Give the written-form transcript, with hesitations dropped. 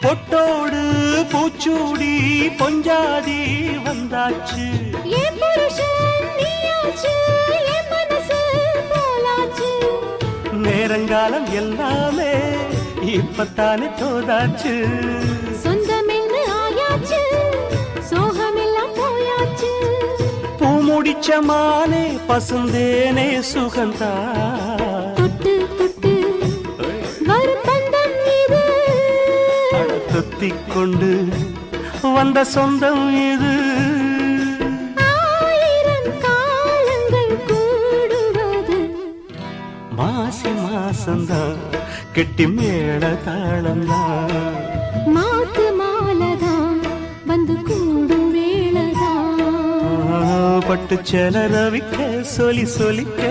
பொட்டோடு பூச்சூடி பொஞ்சாதி வந்தாச்சு. என் புருஷன் நீயாச்சு, என் மனசு போலாச்சு. நேரங்காலம் எல்லாமே இப்பத்தானே தோதாச்சு. சொந்தமென்னு ஆயாச்சு, சோகமெல்லாம் போயாச்சு. பூமுடிச்ச மானே பசுந்தேனே சுகந்தா. தொட்டு தொட்டு வரும் பந்தம் இது, தொத்திக் கொண்டு வந்த சொந்தம் இது. ஆயிரம் காலங்கள் கூடுவது மாசி மாசந்தான் கெட்டி மேள தாளந்தான். மாத்து மாலதான் வந்து கூடும் வேளதான். பட்டு செல ரவிக்க சொலி சொலிக்க